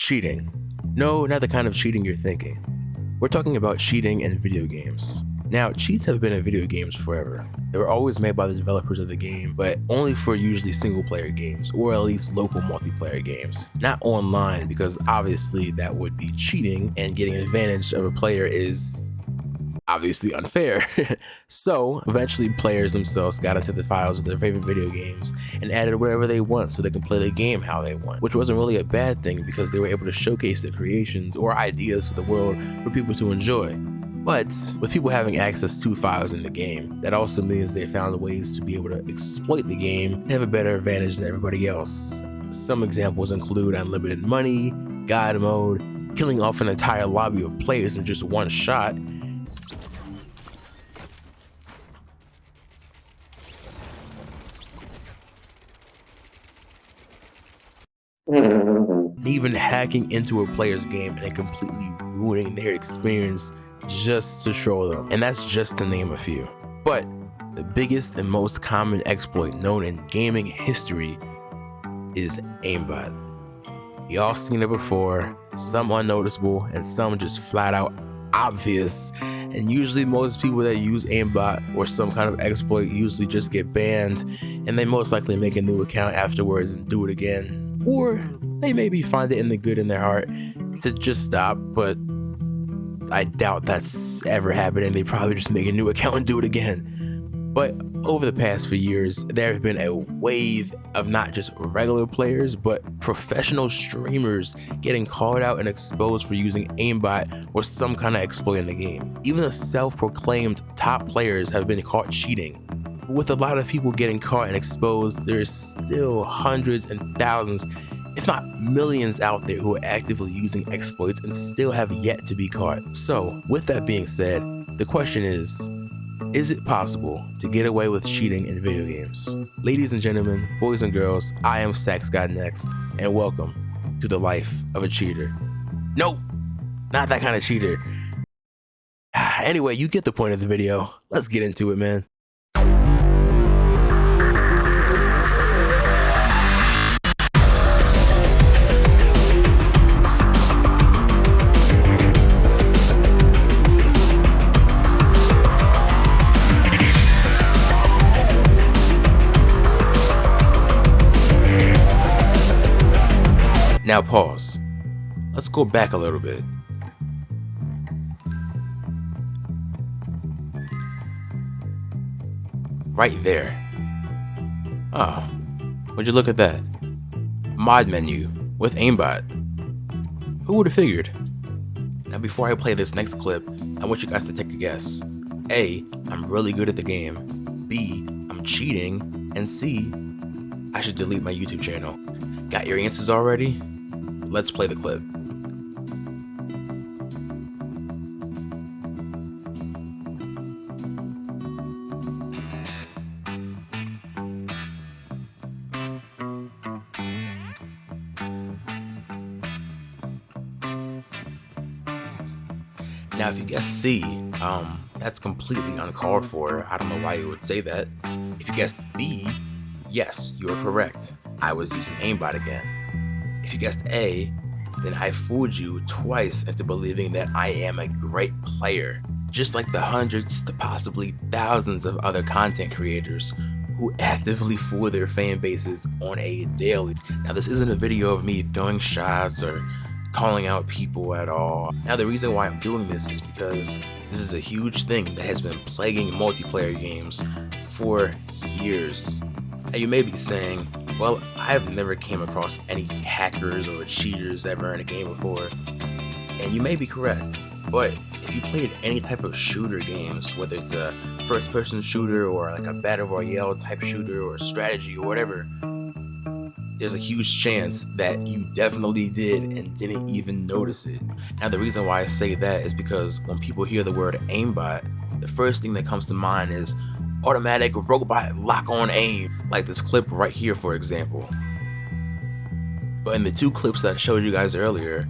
Cheating. No, not the kind of cheating you're thinking. We're talking about cheating in video games. Now, cheats have been in video games forever. They were always made by the developers of the game, but only for usually single-player games, or at least local multiplayer games. Not online, because obviously that would be cheating, and getting advantage of a player is obviously unfair. So eventually players themselves got into the files of their favorite video games and added whatever they want so they can play the game how they want, which wasn't really a bad thing because they were able to showcase their creations or ideas to the world for people to enjoy. But with people having access to files in the game, that also means they found ways to be able to exploit the game and have a better advantage than everybody else. Some examples include unlimited money, God mode, killing off an entire lobby of players in just one shot, even hacking into a player's game and completely ruining their experience just to troll them. And that's just to name a few. But the biggest and most common exploit known in gaming history is AIMBOT. Y'all seen it before, some unnoticeable and some just flat out obvious. And usually most people that use AIMBOT or some kind of exploit usually just get banned, and they most likely make a new account afterwards and do it again. Or they maybe find it in the good in their heart to just stop, but I doubt that's ever happened, and they probably just make a new account and do it again. But over the past few years, there have been a wave of not just regular players, but professional streamers getting called out and exposed for using AIMBOT or some kind of exploit in the game. Even the self-proclaimed top players have been caught cheating. With a lot of people getting caught and exposed, there's still hundreds and thousands, if not millions out there who are actively using exploits and still have yet to be caught. So, with that being said, the question is it possible to get away with cheating in video games? Ladies and gentlemen, boys and girls, I am Stacks God Next, and welcome to the life of a cheater. Nope, not that kind of cheater. Anyway, you get the point of the video. Let's get into it, man. Now pause. Let's go back a little bit. Right there. Oh, would you look at that? Mod menu with AIMBOT. Who would have figured? Now before I play this next clip, I want you guys to take a guess. A, I'm really good at the game. B, I'm cheating. And C, I should delete my YouTube channel. Got your answers already? Let's play the clip. Now, if you guess C, that's completely uncalled for. I don't know why you would say that. If you guessed B, yes, you are correct. I was using AIMBOT again. If you guessed A, then I fooled you twice into believing that I am a great player, just like the hundreds to possibly thousands of other content creators who actively fool their fan bases on a daily. Now, this isn't a video of me throwing shots or calling out people at all. Now, the reason why I'm doing this is because this is a huge thing that has been plaguing multiplayer games for years. Now, you may be saying, well, I've never came across any hackers or cheaters ever in a game before, and you may be correct, but if you played any type of shooter games, whether it's a first-person shooter or like a battle royale type shooter or strategy or whatever, there's a huge chance that you definitely did and didn't even notice it. Now, the reason why I say that is because when people hear the word AIMBOT, the first thing that comes to mind is automatic robot lock-on aim, like this clip right here, for example. But in the two clips that I showed you guys earlier,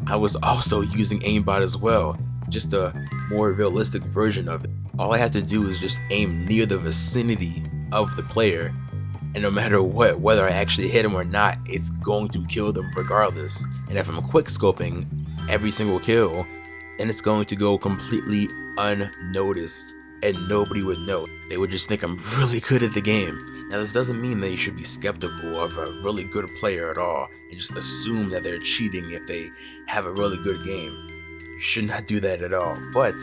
I was also using AIMBOT as well, just a more realistic version of it. All I have to do is just aim near the vicinity of the player, And no matter what, whether I actually hit him or not, it's going to kill them regardless. And if I'm quick scoping every single kill, then it's going to go completely unnoticed and nobody would know. They would just think I'm really good at the game. Now this doesn't mean that you should be skeptical of a really good player at all and just assume that they're cheating if they have a really good game. You should not do that at all. But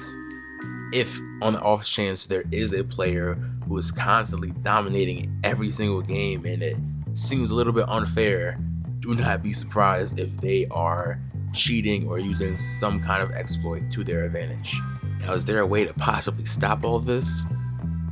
if on the off chance there is a player who is constantly dominating every single game and it seems a little bit unfair, do not be surprised if they are cheating or using some kind of exploit to their advantage. Now, is there a way to possibly stop all of this?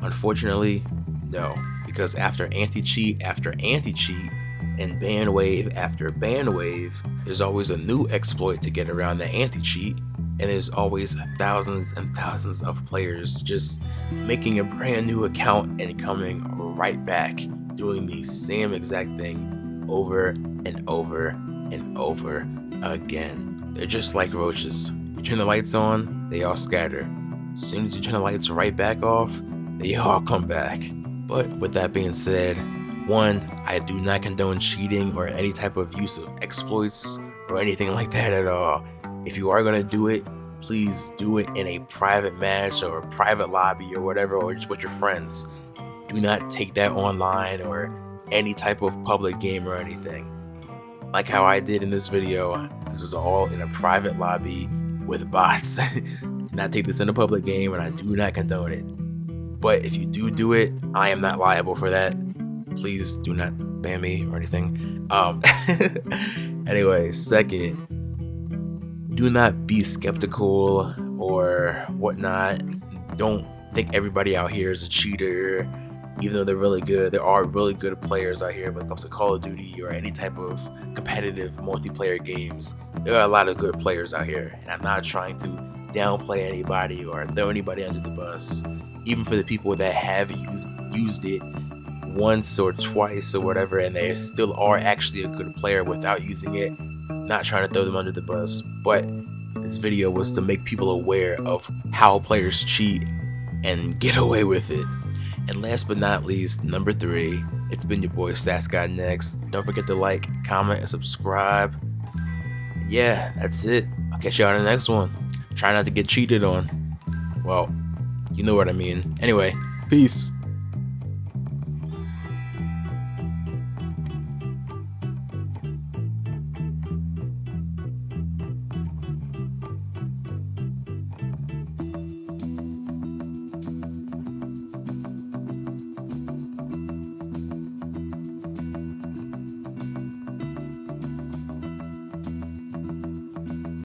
Unfortunately, no, because after anti-cheat after anti-cheat and ban wave after ban wave, there's always a new exploit to get around the anti-cheat, and there's always thousands and thousands of players just making a brand new account and coming right back doing the same exact thing over and over and over again. They're just like roaches. You turn the lights on, they all scatter. As soon as you turn the lights right back off, they all come back. But with that being said, one, I do not condone cheating or any type of use of exploits or anything like that at all. If you are gonna do it, please do it in a private match or a private lobby or whatever, or just with your friends. Do not take that online or any type of public game or anything. Like how I did in this video, this was all in a private lobby with bots. Do not take this in a public game, and I do not condone it. But if you do it, I am not liable for that. Please do not ban me or anything. Anyway, second, do not be skeptical or whatnot. Don't think everybody out here is a cheater, even though they're really good. There are really good players out here when it comes to Call of Duty or any type of competitive multiplayer games. There are a lot of good players out here, and I'm not trying to downplay anybody or throw anybody under the bus. Even for the people that have used it once or twice or whatever, and they still are actually a good player without using it, not trying to throw them under the bus, but this video was to make people aware of how players cheat and get away with it. And last but not least, number 3, it's been your boy Stats Guy Next. Don't forget to like, comment, and subscribe. Yeah, that's it. I'll catch you on the next one. Try not to get cheated on. Well, you know what I mean. Anyway, peace.